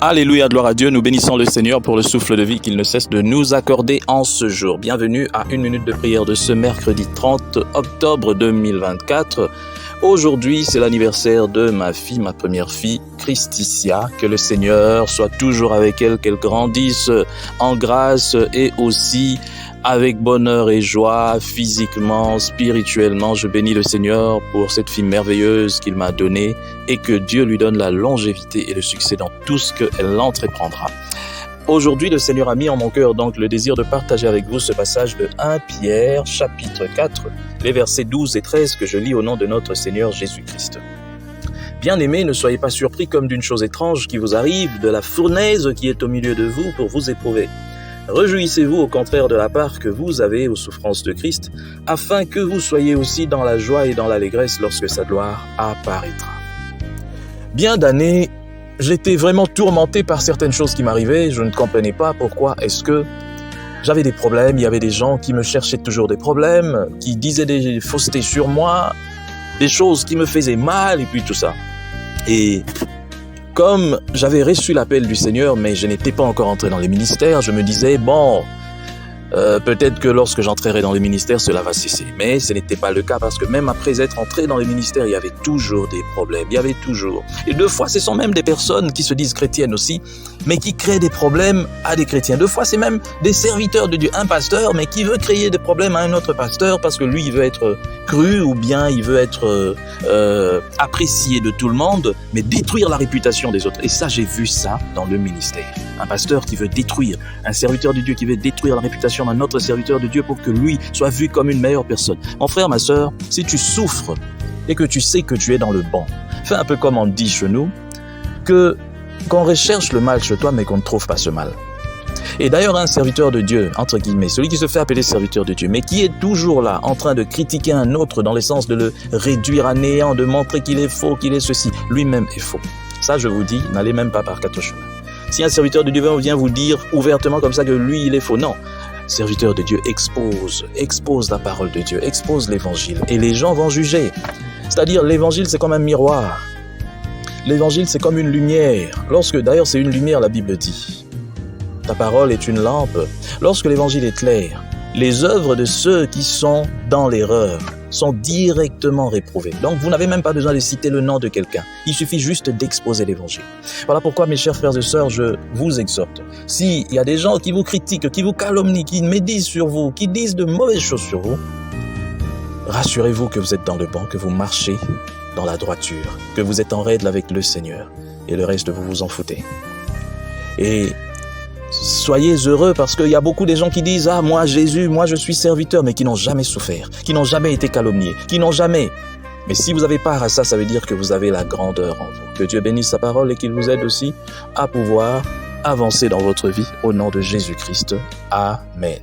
Alléluia, gloire à Dieu, nous bénissons le Seigneur pour le souffle de vie qu'il ne cesse de nous accorder en ce jour. Bienvenue à une minute de prière de ce mercredi 30 octobre 2024. Aujourd'hui, c'est l'anniversaire de ma fille, ma première fille, Christicia. Que le Seigneur soit toujours avec elle, qu'elle grandisse en grâce et aussi avec bonheur et joie, physiquement, spirituellement. Je bénis le Seigneur pour cette fille merveilleuse qu'il m'a donnée et que Dieu lui donne la longévité et le succès dans tout ce qu'elle entreprendra. Aujourd'hui, le Seigneur a mis en mon cœur donc le désir de partager avec vous ce passage de 1 Pierre, chapitre 4, les versets 12 et 13 que je lis au nom de notre Seigneur Jésus-Christ. Bien-aimés, ne soyez pas surpris comme d'une chose étrange qui vous arrive, de la fournaise qui est au milieu de vous pour vous éprouver. Réjouissez-vous au contraire de la part que vous avez aux souffrances de Christ, afin que vous soyez aussi dans la joie et dans l'allégresse lorsque sa gloire apparaîtra. Bien d'années, j'étais vraiment tourmenté par certaines choses qui m'arrivaient. Je ne comprenais pas pourquoi est-ce que j'avais des problèmes. Il y avait des gens qui me cherchaient toujours des problèmes, qui disaient des faussetés sur moi, des choses qui me faisaient mal et puis tout ça. Et comme j'avais reçu l'appel du Seigneur, mais je n'étais pas encore entré dans les ministères, je me disais, peut-être que lorsque j'entrerai dans les ministères, cela va cesser. Mais ce n'était pas le cas parce que même après être entré dans les ministères, il y avait toujours des problèmes. Il y avait toujours. Et deux fois, ce sont même des personnes qui se disent chrétiennes aussi, mais qui créent des problèmes à des chrétiens. Deux fois, c'est même des serviteurs de Dieu. Un pasteur, mais qui veut créer des problèmes à un autre pasteur parce que lui, il veut être cru ou bien il veut être apprécié de tout le monde, mais détruire la réputation des autres. Et ça, j'ai vu ça dans le ministère. Un pasteur qui veut détruire, un serviteur de Dieu qui veut détruire la réputation d'un autre serviteur de Dieu pour que lui soit vu comme une meilleure personne. Mon frère, ma sœur, si tu souffres et que tu sais que tu es dans le bon, fais un peu comme on dit chez nous, qu'on recherche le mal chez toi mais qu'on ne trouve pas ce mal. Et d'ailleurs, un serviteur de Dieu, entre guillemets, celui qui se fait appeler serviteur de Dieu, mais qui est toujours là, en train de critiquer un autre dans le sens de le réduire à néant, de montrer qu'il est faux, qu'il est ceci, lui-même est faux. Ça, je vous dis, n'allez même pas par quatre chemins. Si un serviteur de Dieu vient vous dire ouvertement comme ça que lui, il est faux, non. Serviteur de Dieu expose la parole de Dieu, expose l'évangile. Et les gens vont juger. C'est-à-dire, l'évangile, c'est comme un miroir. L'évangile, c'est comme une lumière. D'ailleurs, c'est une lumière, la Bible dit. Ta parole est une lampe. Lorsque l'évangile est clair, les œuvres de ceux qui sont dans l'erreur sont directement réprouvées. Donc, vous n'avez même pas besoin de citer le nom de quelqu'un. Il suffit juste d'exposer l'évangile. Voilà pourquoi, mes chers frères et sœurs, je vous exhorte. S'il y a des gens qui vous critiquent, qui vous calomnient, qui médisent sur vous, qui disent de mauvaises choses sur vous, rassurez-vous que vous êtes dans le bon, que vous marchez dans la droiture, que vous êtes en règle avec le Seigneur. Et le reste, vous vous en foutez. Et soyez heureux parce qu'il y a beaucoup de gens qui disent « Ah, moi Jésus, moi je suis serviteur », mais qui n'ont jamais souffert, qui n'ont jamais été calomniés, qui n'ont jamais... Mais si vous avez part à ça, ça veut dire que vous avez la grandeur en vous. Que Dieu bénisse sa parole et qu'il vous aide aussi à pouvoir avancer dans votre vie au nom de Jésus-Christ. Amen.